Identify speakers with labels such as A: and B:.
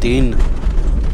A: 3